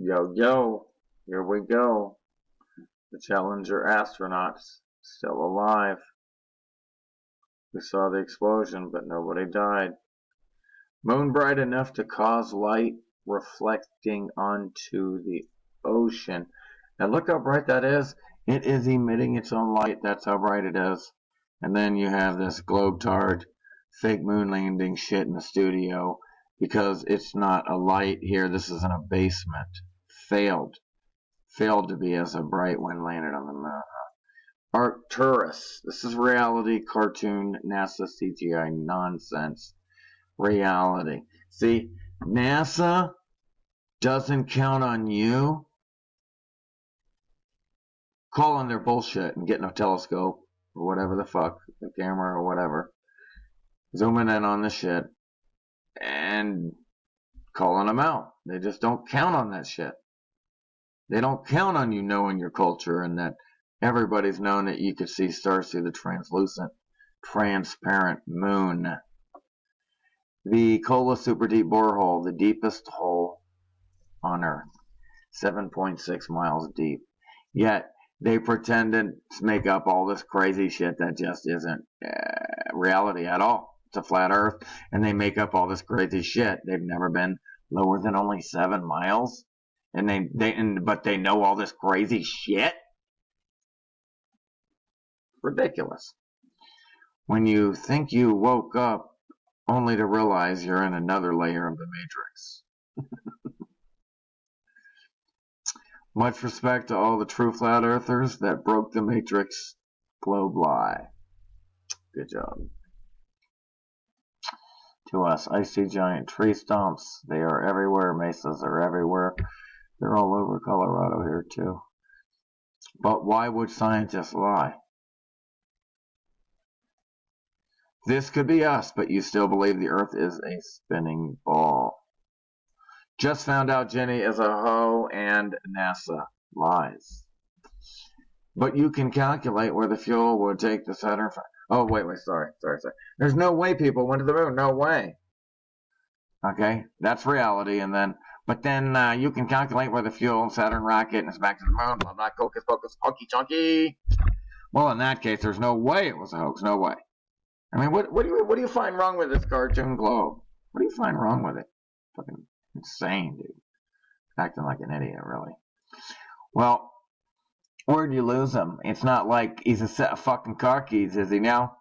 Yo, yo, here we go. The Challenger astronauts still alive. We saw the explosion, but nobody died. Moon bright enough to cause light reflecting onto the ocean. And look how bright that is. It is emitting its own light. That's how bright it is. And then you have this globetard fake moon landing shit in the studio because it's not a light here. This is an abasement. Failed. Failed to be as a bright when landed on the moon. Arcturus. This is reality, cartoon, NASA CGI nonsense. Reality. See, NASA doesn't count on you calling their bullshit and getting a telescope or whatever the fuck, the camera or whatever, zooming in on the shit and calling them out. They just don't count on that shit. They don't count on you knowing your culture and that everybody's known that you could see stars through the translucent, transparent moon. The Kola Super Deep Borehole, the deepest hole on Earth, 7.6 miles deep. Yet they pretend to make up all this crazy shit that just isn't reality at all. It's a flat Earth, and they make up all this crazy shit. They've never been lower than only 7 miles, but they know all this crazy shit. Ridiculous. When you think you woke up, only to realize you're in another layer of the Matrix. Much respect to all the true flat earthers that broke the Matrix globe lie. Good job. To us, I see giant tree stumps. They are everywhere. Mesas are everywhere. They're all over Colorado here too. But why would scientists lie? This could be us, but you still believe the Earth is a spinning ball. Just found out Jenny is a hoe and NASA lies. But you can calculate where the fuel would take the Saturn. Oh, wait, sorry. There's no way people went to the moon. No way. Okay, that's reality. But then you can calculate where the fuel Saturn rocket and it's back to the moon. Blah, blah, hocus pocus, honky chunky. Well, in that case, there's no way it was a hoax. No way. I mean, what do you find wrong with this cartoon globe? What do you find wrong with it? Fucking insane, dude. Acting like an idiot, really. Well, where'd you lose him? It's not like he's a set of fucking car keys, is he now?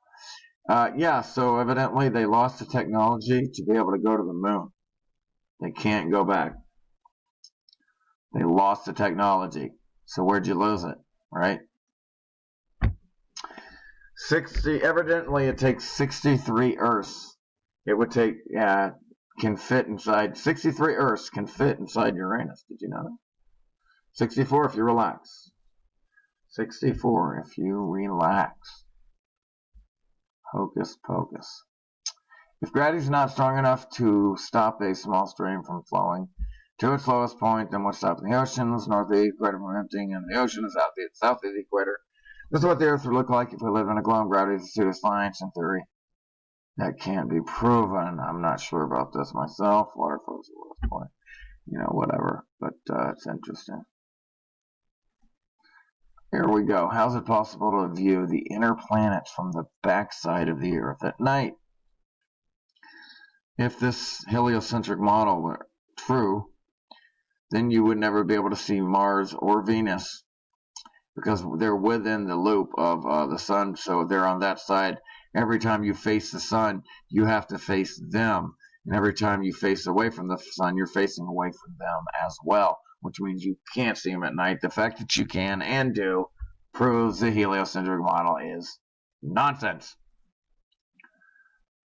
Yeah, so evidently they lost the technology to be able to go to the moon. They can't go back. They lost the technology. So where'd you lose it, right? Evidently it takes 63 Earths. It would take, can fit inside, 63 Earths can fit inside Uranus. Did you know that? 64 if you relax. 64 if you relax. Hocus pocus. If gravity's not strong enough to stop a small stream from flowing to its lowest point, then what's stopping the oceans north of the equator from emptying, and the ocean is south of the equator? This is what the Earth would look like if we lived in a globe. Gravity is a pseudoscience in theory. That can't be proven. I'm not sure about this myself. Water flows to the lowest point. Whatever. But it's interesting. Here we go. How's it possible to view the inner planets from the backside of the Earth at night? If this heliocentric model were true, then you would never be able to see Mars or Venus because they're within the loop of the sun, so they're on that side. Every time you face the sun, you have to face them. And every time you face away from the sun, you're facing away from them as well, which means you can't see them at night. The fact that you can and do proves the heliocentric model is nonsense.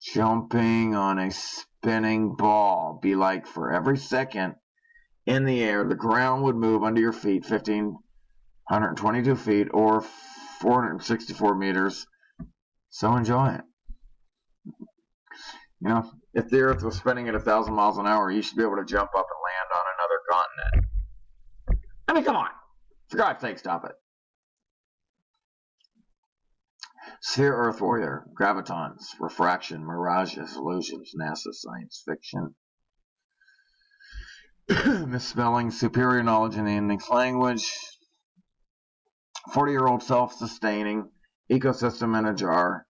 Jumping on a spinning ball be like for every second in the air, the ground would move under your feet 1,522 feet or 464 meters. So enjoy it. If the Earth was spinning at 1,000 miles an hour, you should be able to jump up and land on another continent. I mean, come on. For God's sake, stop it. Sphere Earth Warrior, Gravitons, Refraction, Mirages, Illusions, NASA Science Fiction. misspelling, superior knowledge in the English language, 40-year-old self-sustaining ecosystem in a jar.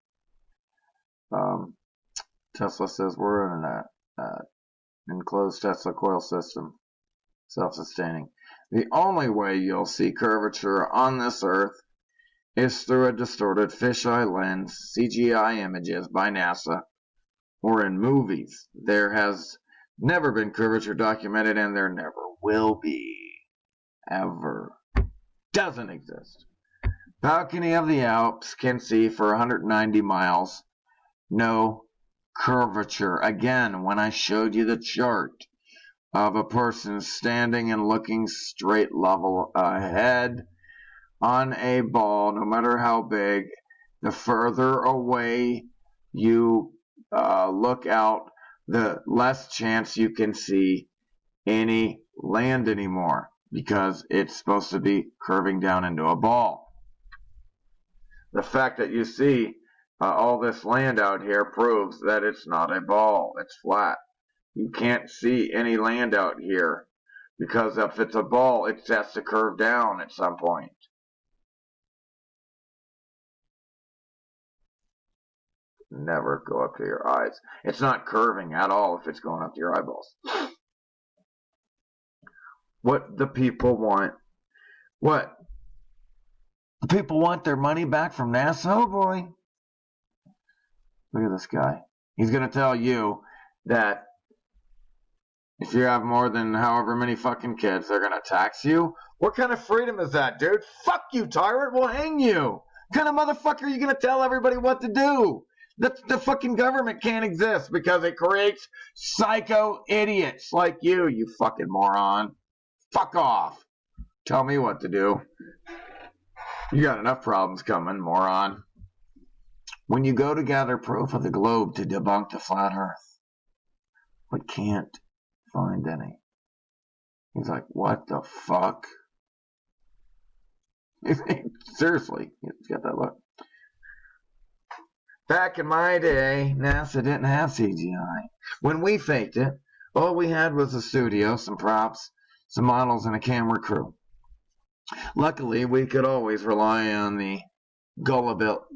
Tesla says we're in an enclosed Tesla coil system, self-sustaining. The only way you'll see curvature on this Earth is through a distorted fisheye lens, CGI images by NASA, or in movies. There has never been curvature documented, and there never will be. Ever. Doesn't exist. Balcony of the Alps can see for 190 miles. No curvature. Again, when I showed you the chart of a person standing and looking straight level ahead on a ball, no matter how big, the further away you look out, the less chance you can see any land anymore, because it's supposed to be curving down into a ball. The fact that you see all this land out here proves that it's not a ball, it's flat. You can't see any land out here, because if it's a ball, it has to curve down at some point. Never go up to your eyes. It's not curving at all if it's going up to your eyeballs. What the people want. What? The people want their money back from NASA? Oh boy. Look at this guy. He's going to tell you that if you have more than however many fucking kids, they're going to tax you. What kind of freedom is that, dude? Fuck you, tyrant. We'll hang you. What kind of motherfucker are you going to tell everybody what to do? The fucking government can't exist because it creates psycho idiots like you fucking moron. Fuck off. Tell me what to do. You got enough problems coming, moron. When you go to gather proof of the globe to debunk the flat earth, but can't find any. He's like, what the fuck? Seriously, he's got that look. Back in my day, NASA didn't have CGI. When we faked it, all we had was a studio, some props, some models, and a camera crew. Luckily, we could always rely on the gullibility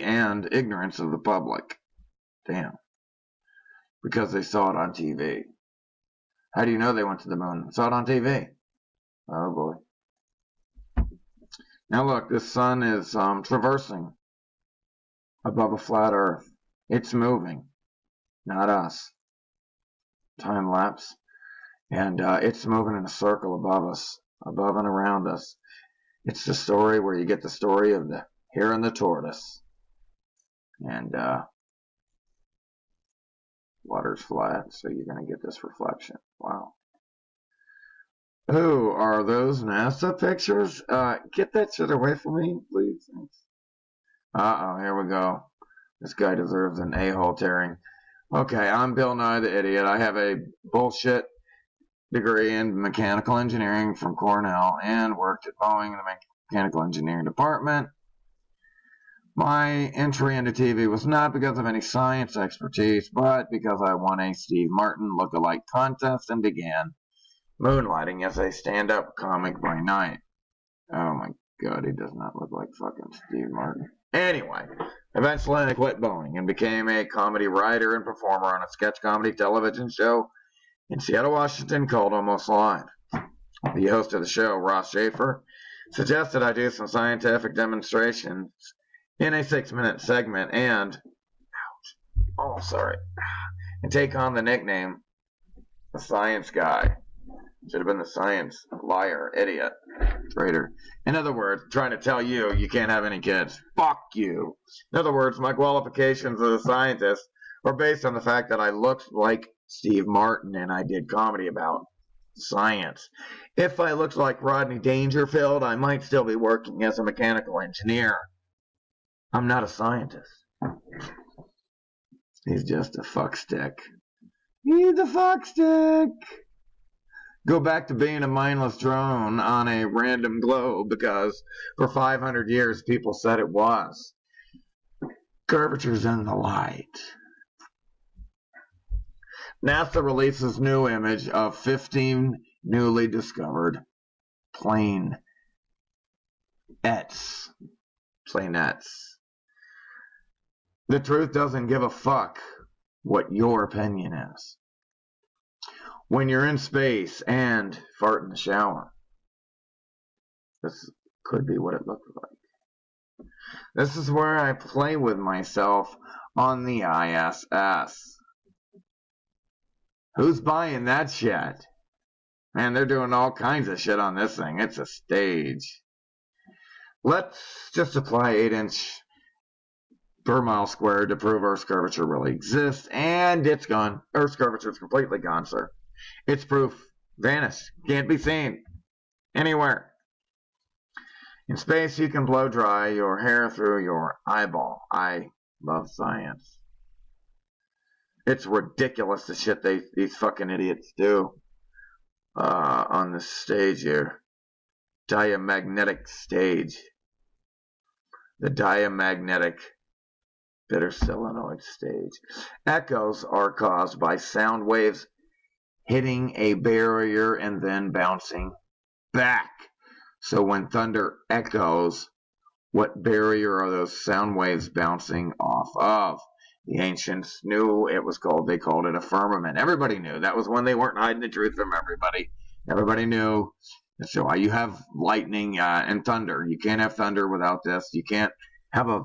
and ignorance of the public. Damn. Because they saw it on TV. How do you know they went to the moon? Saw it on TV. Oh boy. Now look, this sun is traversing above a flat earth. It's moving, not us. Time lapse. And it's moving in a circle above us, above and around us. It's the story where you get the story of the hare and the tortoise. And water's flat, so you're going to get this reflection. Wow. Who are those NASA pictures? Get that shit away from me, please. Thanks. Uh-oh, here we go. This guy deserves an a-hole tearing. Okay, I'm Bill Nye the Idiot. I have a bullshit degree in mechanical engineering from Cornell and worked at Boeing in the mechanical engineering department. My entry into TV was not because of any science expertise, but because I won a Steve Martin look-alike contest and began moonlighting as a stand-up comic by night. Oh my god, he does not look like fucking Steve Martin. Anyway, eventually I quit Boeing and became a comedy writer and performer on a sketch comedy television show in Seattle, Washington called Almost Live. The host of the show, Ross Schaefer, suggested I do some scientific demonstrations in a 6-minute segment and take on the nickname the Science Guy. Should have been the science liar, idiot, traitor. In other words, trying to tell you you can't have any kids. Fuck you. In other words, my qualifications as a scientist were based on the fact that I looked like Steve Martin and I did comedy about science. If I looked like Rodney Dangerfield, I might still be working as a mechanical engineer. I'm not a scientist. He's just a fuckstick. He's a fuckstick. Go back to being a mindless drone on a random globe because for 500 years people said it was. Curvature's in the light. NASA releases new image of 15 newly discovered planets. Planets. The truth doesn't give a fuck what your opinion is. When you're in space and fart in the shower, this could be what it looked like. This is where I play with myself on the ISS. Who's buying that shit? Man, they're doing all kinds of shit on this thing. It's a stage. Let's just apply 8-inch per mile squared to prove Earth's curvature really exists, and it's gone. Earth's curvature is completely gone, sir. It's proof. Vanished. Can't be seen anywhere. In space, you can blow dry your hair through your eyeball. I love science. It's ridiculous the shit these fucking idiots do on this stage here. Diamagnetic stage. The diamagnetic bitter solenoid stage. Echoes are caused by sound waves hitting a barrier and then bouncing back. So when thunder echoes, what barrier are those sound waves bouncing off of? The ancients knew it was they called it a firmament. Everybody knew. That was when they weren't hiding the truth from everybody. Everybody knew. That's why you have lightning and thunder. You can't have thunder without this. You can't have a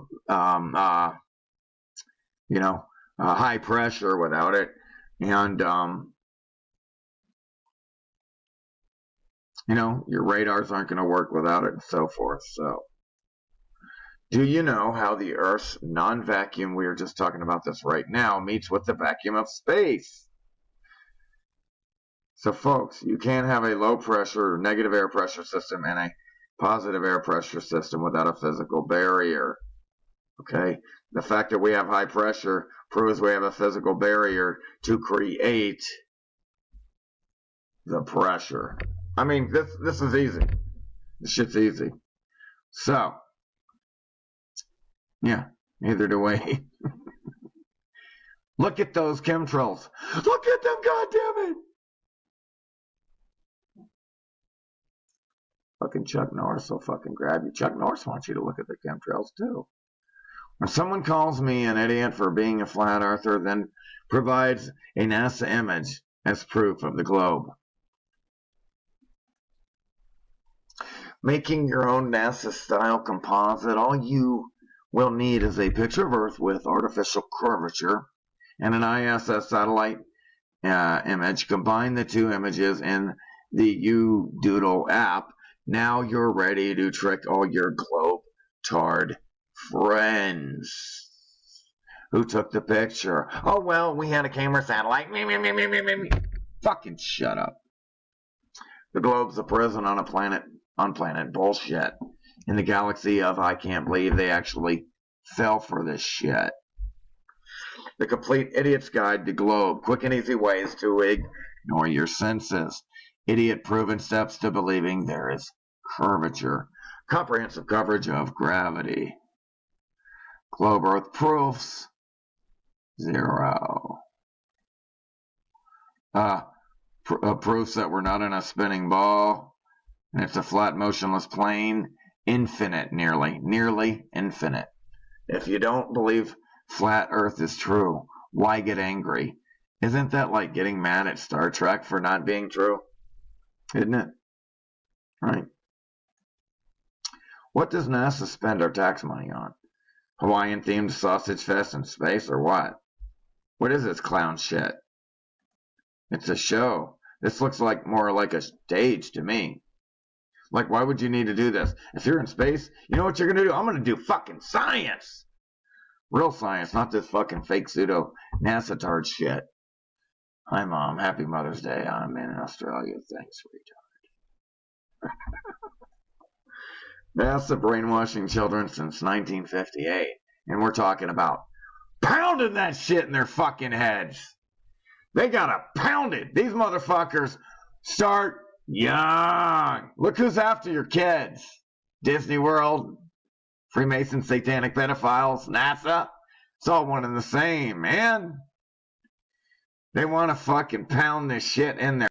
high pressure without it. And your radars aren't going to work without it and so forth. So, do you know how the Earth's non-vacuum, we are just talking about this right now, meets with the vacuum of space? So, folks, you can't have a low pressure, negative air pressure system and a positive air pressure system without a physical barrier. Okay? The fact that we have high pressure proves we have a physical barrier to create the pressure. I mean, this is easy. This shit's easy. So, yeah, neither do we. Look at those chemtrails. Look at them, goddammit! Fucking Chuck Norris will fucking grab you. Chuck Norris wants you to look at the chemtrails too. When someone calls me an idiot for being a flat earther, then provides a NASA image as proof of the globe. Making your own NASA-style composite, all you will need is a picture of Earth with artificial curvature and an ISS satellite image. Combine the two images in the UDoodle app. Now you're ready to trick all your globe-tard friends. Who took the picture? Oh, well, we had a camera satellite. Fucking shut up. The globe's a prison on planet bullshit. In the galaxy of I can't believe they actually fell for this shit. The Complete Idiot's Guide to Globe. Quick and easy ways to ignore your senses. Idiot-proven steps to believing there is curvature. Comprehensive coverage of gravity. Globe Earth proofs. 0. Proofs that we're not in a spinning ball. And it's a flat, motionless plane. Infinite, nearly infinite. If you don't believe flat Earth is true, why get angry? Isn't that like getting mad at Star Trek for not being true? Isn't it? Right. What does NASA spend our tax money on? Hawaiian-themed sausage fest in space or what? What is this clown shit? It's a show. This looks like more like a stage to me. Like, why would you need to do this? If you're in space, you know what you're going to do? I'm going to do fucking science. Real science, not this fucking fake pseudo NASA tard shit. Hi, Mom. Happy Mother's Day. I'm in Australia. Thanks, retard. NASA brainwashing children since 1958. And we're talking about pounding that shit in their fucking heads. They gotta pound it. These motherfuckers start young. Look who's after your kids. Disney World, Freemason, satanic pedophiles, NASA. It's all one and the same, man. They want to fucking pound this shit in their